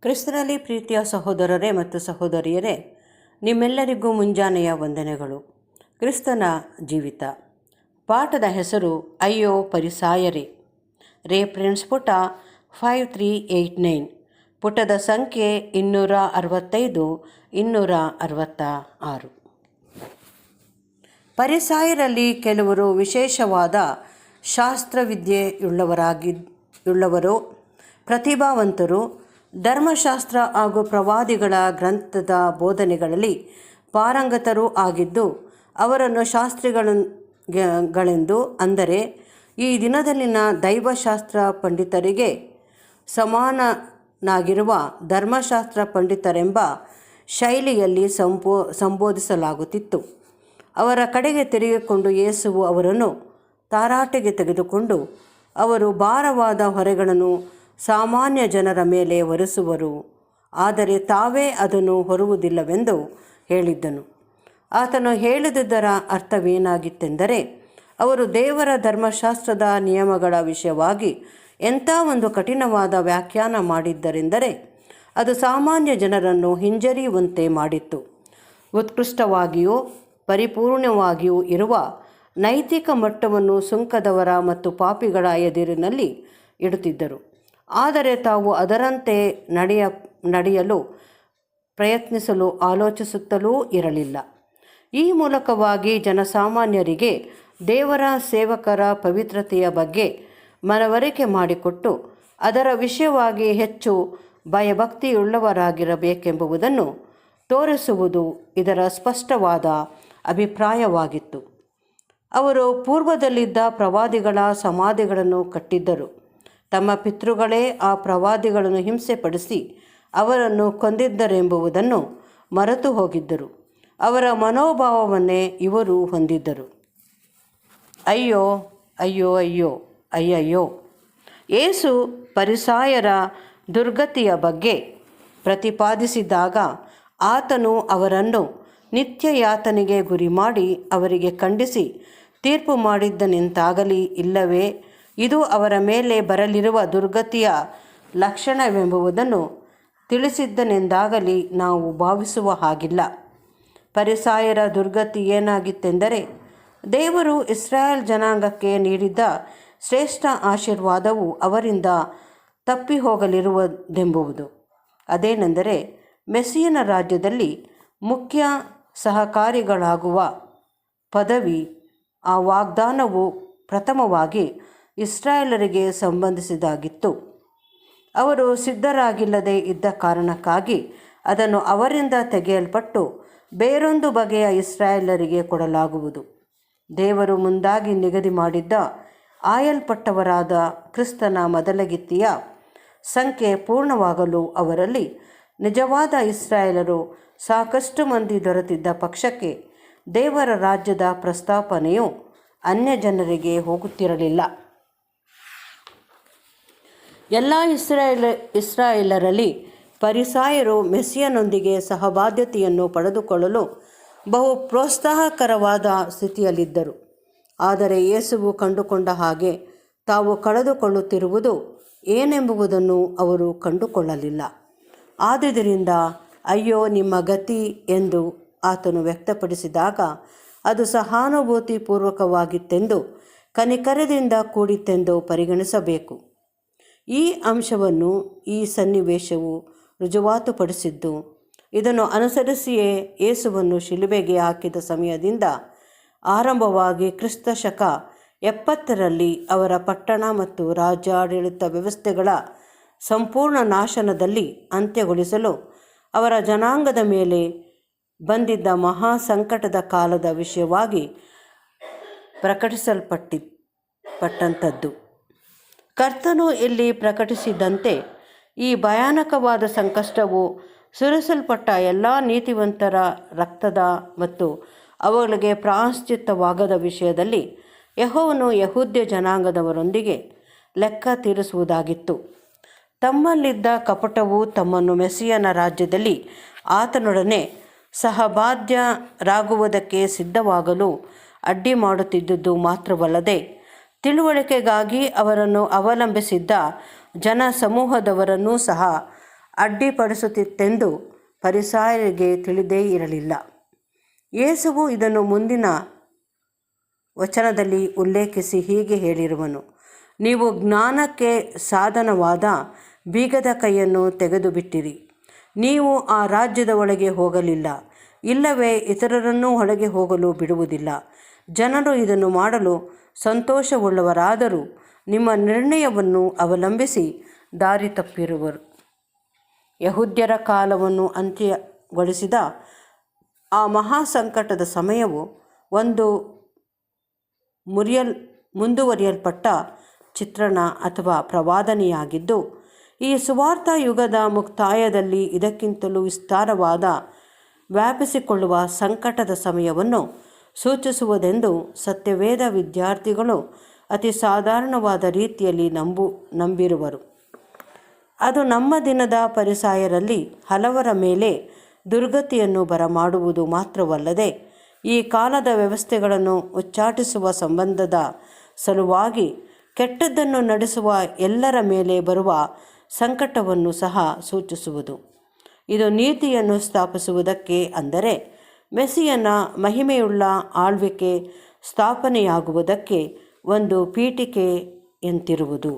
ಕ್ರಿಸ್ತನಲ್ಲಿ ಪ್ರೀತಿಯ ಸಹೋದರರೇ ಮತ್ತು ಸಹೋದರಿಯರೇ, ನಿಮ್ಮೆಲ್ಲರಿಗೂ ಮುಂಜಾನೆಯ ವಂದನೆಗಳು. ಕ್ರಿಸ್ತನ ಜೀವಿತ ಪಾಠದ ಹೆಸರು ಅಯ್ಯೋ ಪರಿಸಾಯರೇ. ರೆಫರೆನ್ಸ್ ಪುಟ 5389, ಪುಟದ ಸಂಖ್ಯೆ 265 266. ಪರಿಸಾಯರಲ್ಲಿ ಕೆಲವರು ವಿಶೇಷವಾದ ಶಾಸ್ತ್ರವಿದ್ಯೆಯುಳ್ಳವರು, ಪ್ರತಿಭಾವಂತರು, ಧರ್ಮಶಾಸ್ತ್ರ ಹಾಗೂ ಪ್ರವಾದಿಗಳ ಗ್ರಂಥದ ಬೋಧನೆಗಳಲ್ಲಿ ಪಾರಂಗತರೂ ಆಗಿದ್ದು, ಅವರನ್ನು ಶಾಸ್ತ್ರಿಗಳೆಂದು, ಅಂದರೆ ಈ ದಿನದಲ್ಲಿನ ದೈವಶಾಸ್ತ್ರ ಪಂಡಿತರಿಗೆ ಸಮಾನನಾಗಿರುವ ಧರ್ಮಶಾಸ್ತ್ರ ಪಂಡಿತರೆಂಬ ಶೈಲಿಯಲ್ಲಿ ಸಂಬೋಧಿಸಲಾಗುತ್ತಿತ್ತು. ಅವರ ಕಡೆಗೆ ತಿರುಗಿಕೊಂಡು ಯೇಸುವು ಅವರನ್ನು ತರಾಟೆಗೆ ತೆಗೆದುಕೊಂಡು, ಅವರು ಭಾರವಾದ ಹೊರೆಗಳನ್ನು ಸಾಮಾನ್ಯ ಜನರ ಮೇಲೆ ಹೊರಿಸುವರು, ಆದರೆ ತಾವೇ ಅದನ್ನು ಹೊರುವುದಿಲ್ಲವೆಂದು ಹೇಳಿದ್ದನು. ಆತನು ಹೇಳಿದುದರ ಅರ್ಥವೇನಾಗಿತ್ತೆಂದರೆ, ಅವರು ದೇವರ ಧರ್ಮಶಾಸ್ತ್ರದ ನಿಯಮಗಳ ವಿಷಯವಾಗಿ ಎಂಥ ಒಂದು ಕಠಿಣವಾದ ವ್ಯಾಖ್ಯಾನ ಮಾಡಿದ್ದರೆಂದರೆ, ಅದು ಸಾಮಾನ್ಯ ಜನರನ್ನು ಹಿಂಜರಿಯುವಂತೆ ಮಾಡಿತ್ತು. ಉತ್ಕೃಷ್ಟವಾಗಿಯೂ ಪರಿಪೂರ್ಣವಾಗಿಯೂ ಇರುವ ನೈತಿಕ ಮಟ್ಟವನ್ನು ಸುಂಕದವರ ಮತ್ತು ಪಾಪಿಗಳ ಎದುರಿನಲ್ಲಿ ಇಡುತ್ತಿದ್ದರು, ಆದರೆ ತಾವು ಅದರಂತೆ ನಡೆಯಲು ಪ್ರಯತ್ನಿಸಲು ಆಲೋಚಿಸುತ್ತಲೂ ಇರಲಿಲ್ಲ. ಈ ಮೂಲಕವಾಗಿ ಜನಸಾಮಾನ್ಯರಿಗೆ ದೇವರ ಸೇವಕರ ಪವಿತ್ರತೆಯ ಬಗ್ಗೆ ಮನವರಿಕೆ ಮಾಡಿಕೊಟ್ಟು ಅದರ ವಿಷಯವಾಗಿ ಹೆಚ್ಚು ಭಯಭಕ್ತಿಯುಳ್ಳವರಾಗಿರಬೇಕೆಂಬುದನ್ನು ತೋರಿಸುವುದು ಇದರ ಸ್ಪಷ್ಟವಾದ ಅಭಿಪ್ರಾಯವಾಗಿತ್ತು. ಅವರು ಪೂರ್ವದಲ್ಲಿದ್ದ ಪ್ರವಾದಿಗಳ ಸಮಾಧಿಗಳನ್ನು ಕಟ್ಟಿದ್ದರು. ತಮ್ಮ ಪಿತೃಗಳೇ ಆ ಪ್ರವಾದಿಗಳನ್ನು ಹಿಂಸೆಪಡಿಸಿ ಅವರನ್ನು ಕೊಂದಿದ್ದರೆಂಬುದನ್ನು ಮರೆತು ಹೋಗಿದ್ದರು. ಅವರ ಮನೋಭಾವವನ್ನೇ ಇವರು ಹೊಂದಿದ್ದರು. ಅಯ್ಯೋ ಅಯ್ಯೋ ಅಯ್ಯೋ ಅಯ್ಯಯ್ಯೋ. ಯೇಸು ಪರಿಸಾಯರ ದುರ್ಗತಿಯ ಬಗ್ಗೆ ಪ್ರತಿಪಾದಿಸಿದಾಗ ಆತನು ಅವರನ್ನು ನಿತ್ಯ ಯಾತನೆಗೆ ಗುರಿ ಮಾಡಿ ಅವರಿಗೆ ಖಂಡಿಸಿ ತೀರ್ಪು ಮಾಡಿದ್ದನೆಂತಾಗಲಿ, ಇಲ್ಲವೇ ಇದು ಅವರ ಮೇಲೆ ಬರಲಿರುವ ದುರ್ಗತಿಯ ಲಕ್ಷಣವೆಂಬುದನ್ನು ತಿಳಿಸಿದ್ದನೆಂದಾಗಲಿ ನಾವು ಭಾವಿಸುವ ಹಾಗಿಲ್ಲ. ಪರಿಸಾಯರ ದುರ್ಗತಿ ಏನಾಗಿತ್ತೆಂದರೆ, ದೇವರು ಇಸ್ರಾಯೇಲ್ ಜನಾಂಗಕ್ಕೆ ನೀಡಿದ್ದ ಶ್ರೇಷ್ಠ ಆಶೀರ್ವಾದವು ಅವರಿಂದ ತಪ್ಪಿ ಹೋಗಲಿರುವುದೆಂಬುದು. ಅದೇನೆಂದರೆ, ಮೆಸ್ಸಿಯನ ರಾಜ್ಯದಲ್ಲಿ ಮುಖ್ಯ ಸಹಕಾರಿಗಳಾಗುವ ಪದವಿ. ಆ ವಾಗ್ದಾನವು ಪ್ರಥಮವಾಗಿ ಇಸ್ರಾಯೇಲರಿಗೆ ಸಂಬಂಧಿಸಿದಾಗಿತ್ತು. ಅವರು ಸಿದ್ಧರಾಗಿಲ್ಲದೆ ಇದ್ದ ಕಾರಣಕ್ಕಾಗಿ ಅದನ್ನು ಅವರಿಂದ ತೆಗೆಯಲ್ಪಟ್ಟು ಬೇರೊಂದು ಬಗೆಯ ಇಸ್ರಾಯೇಲರಿಗೆ ಕೊಡಲಾಗುವುದು. ದೇವರು ಮುಂದಾಗಿ ನಿಗದಿ ಮಾಡಿದ್ದ ಆಯಲ್ಪಟ್ಟವರಾದ ಕ್ರಿಸ್ತನ ಮೊದಲಗಿತ್ತಿಯ ಸಂಖ್ಯೆ ಪೂರ್ಣವಾಗಲು ಅವರಲ್ಲಿ ನಿಜವಾದ ಇಸ್ರಾಯೇಲರು ಸಾಕಷ್ಟು ಮಂದಿ ದೊರೆತಿದ್ದ ಪಕ್ಷಕ್ಕೆ ದೇವರ ರಾಜ್ಯದ ಪ್ರಸ್ತಾಪನೆಯು ಅನ್ಯ ಜನರಿಗೆ ಹೋಗುತ್ತಿರಲಿಲ್ಲ. ಎಲ್ಲ ಇಸ್ರಾಯೇಲರಲ್ಲಿ ಪರಿಸಾಯರು ಮೆಸ್ಸಿಯನೊಂದಿಗೆ ಸಹಬಾಧ್ಯತೆಯನ್ನು ಪಡೆದುಕೊಳ್ಳಲು ಬಹು ಪ್ರೋತ್ಸಾಹಕರವಾದ ಸ್ಥಿತಿಯಲ್ಲಿದ್ದರು. ಆದರೆ ಯೇಸುವು ಕಂಡುಕೊಂಡ ಹಾಗೆ ತಾವು ಕಳೆದುಕೊಳ್ಳುತ್ತಿರುವುದು ಏನೆಂಬುದನ್ನು ಅವರು ಕಂಡುಕೊಳ್ಳಲಿಲ್ಲ. ಆದುದರಿಂದ ಅಯ್ಯೋ ನಿಮ್ಮ ಗತಿ ಎಂದು ಆತನು ವ್ಯಕ್ತಪಡಿಸಿದಾಗ ಅದು ಸಹಾನುಭೂತಿಪೂರ್ವಕವಾಗಿತ್ತೆಂದು, ಕನಿಕರದಿಂದ ಕೂಡಿತ್ತೆಂದು ಪರಿಗಣಿಸಬೇಕು. ಈ ಅಂಶವನ್ನು ಈ ಸನ್ನಿವೇಶವು ರುಜುವಾತುಪಡಿಸಿದ್ದು, ಇದನ್ನು ಅನುಸರಿಸಿಯೇ ಯೇಸುವನ್ನು ಶಿಲುಬೆಗೆ ಹಾಕಿದ ಸಮಯದಿಂದ ಆರಂಭವಾಗಿ ಕ್ರಿಸ್ತ ಶಕ 70ರಲ್ಲಿ ಅವರ ಪಟ್ಟಣ ಮತ್ತು ರಾಜ್ಯಾಡಳಿತ ವ್ಯವಸ್ಥೆಗಳ ಸಂಪೂರ್ಣ ನಾಶನದಲ್ಲಿ ಅಂತ್ಯಗೊಳಿಸಲು ಅವರ ಜನಾಂಗದ ಮೇಲೆ ಬಂದಿದ್ದ ಮಹಾ ಸಂಕಟದ ಕಾಲದ ವಿಷಯವಾಗಿ ಪ್ರಕಟಿಸಲ್ಪಟ್ಟಂಥದ್ದು. ಕರ್ತನು ಇಲ್ಲಿ ಪ್ರಕಟಿಸಿದಂತೆ ಈ ಭಯಾನಕವಾದ ಸಂಕಷ್ಟವು ಸುರಿಸಲ್ಪಟ್ಟ ಎಲ್ಲ ನೀತಿವಂತರ ರಕ್ತದ ಮತ್ತು ಅವುಗಳಿಗೆ ಪ್ರಾಯಶ್ಚಿತ್ತವಾಗದ ವಿಷಯದಲ್ಲಿ ಯೆಹೋವನು ಯೆಹೂದ್ಯ ಜನಾಂಗದವರೊಂದಿಗೆ ಲೆಕ್ಕ ತೀರಿಸುವುದಾಗಿತ್ತು. ತಮ್ಮಲ್ಲಿದ್ದ ಕಪಟವು ತಮ್ಮನ್ನು ಮೆಸ್ಸಿಯನ ರಾಜ್ಯದಲ್ಲಿ ಆತನೊಡನೆ ಸಹಬಾಧ್ಯರಾಗುವುದಕ್ಕೆ ಸಿದ್ಧವಾಗಲು ಅಡ್ಡಿ ಮಾಡುತ್ತಿದ್ದುದು ಮಾತ್ರವಲ್ಲದೆ, ತಿಳುವಳಿಕೆಗಾಗಿ ಅವರನ್ನು ಅವಲಂಬಿಸಿದ್ದ ಜನ ಸಮೂಹದವರನ್ನೂ ಸಹ ಅಡ್ಡಿಪಡಿಸುತ್ತಿತ್ತೆಂದು ಫರಿಸಾಯರಿಗೆ ತಿಳಿದೇ ಇರಲಿಲ್ಲ. ಯೇಸುವು ಇದನ್ನು ಮುಂದಿನ ವಚನದಲ್ಲಿ ಉಲ್ಲೇಖಿಸಿ ಹೀಗೆ ಹೇಳಿರುವನು, ನೀವು ಜ್ಞಾನಕ್ಕೆ ಸಾಧನವಾದ ಬೀಗದ ಕೈಯನ್ನು ತೆಗೆದುಬಿಟ್ಟಿರಿ. ನೀವು ಆ ರಾಜ್ಯದ ಒಳಗೆ ಹೋಗಲಿಲ್ಲ, ಇಲ್ಲವೇ ಇತರರನ್ನೂ ಒಳಗೆ ಹೋಗಲು ಬಿಡುವುದಿಲ್ಲ. ಜನರು ಇದನ್ನು ಮಾಡಲು ಸಂತೋಷವುಳ್ಳವರಾದರೂ ನಿಮ್ಮ ನಿರ್ಣಯವನ್ನು ಅವಲಂಬಿಸಿ ದಾರಿ ತಪ್ಪಿರುವರು. ಯಹೂದ್ಯರ ಕಾಲವನ್ನು ಅಂತ್ಯಗೊಳಿಸಿದ ಆ ಮಹಾಸಂಕಟದ ಸಮಯವು ಒಂದು ಮುಂದುವರಿಯಲ್ಪಟ್ಟ ಚಿತ್ರಣ ಅಥವಾ ಪ್ರವಾದನೆಯಾಗಿದ್ದು, ಈ ಸುವಾರ್ಥ ಯುಗದ ಮುಕ್ತಾಯದಲ್ಲಿ ಇದಕ್ಕಿಂತಲೂ ವಿಸ್ತಾರವಾದ ವ್ಯಾಪಿಸಿಕೊಳ್ಳುವ ಸಂಕಟದ ಸಮಯವನ್ನು ಸೂಚಿಸುವುದೆಂದು ಸತ್ಯವೇದ ವಿದ್ಯಾರ್ಥಿಗಳು ಅತಿ ಸಾಧಾರಣವಾದ ರೀತಿಯಲ್ಲಿ ನಂಬಿರುವರು. ಅದು ನಮ್ಮ ದಿನದ ಫರಿಸಾಯರಲ್ಲಿ ಹಲವರ ಮೇಲೆ ದುರ್ಗತಿಯನ್ನು ಬರಮಾಡುವುದು ಮಾತ್ರವಲ್ಲದೆ, ಈ ಕಾಲದ ವ್ಯವಸ್ಥೆಗಳನ್ನು ಉಚ್ಚಾಟಿಸುವ ಸಂಬಂಧದ ಸಲುವಾಗಿ ಕೆಟ್ಟದ್ದನ್ನು ನಡೆಸುವ ಎಲ್ಲರ ಮೇಲೆ ಬರುವ ಸಂಕಟವನ್ನು ಸಹ ಸೂಚಿಸುವುದು. ಇದು ನೀತಿಯನ್ನು ಸ್ಥಾಪಿಸುವುದಕ್ಕೆ, ಅಂದರೆ ಮೆಸ್ಸಿಯನ ಮಹಿಮೆಯುಳ್ಳ ಆಳ್ವಿಕೆ ಸ್ಥಾಪನೆಯಾಗುವುದಕ್ಕೆ ಒಂದು ಪೀಠಿಕೆಯಂತಿರುವುದು.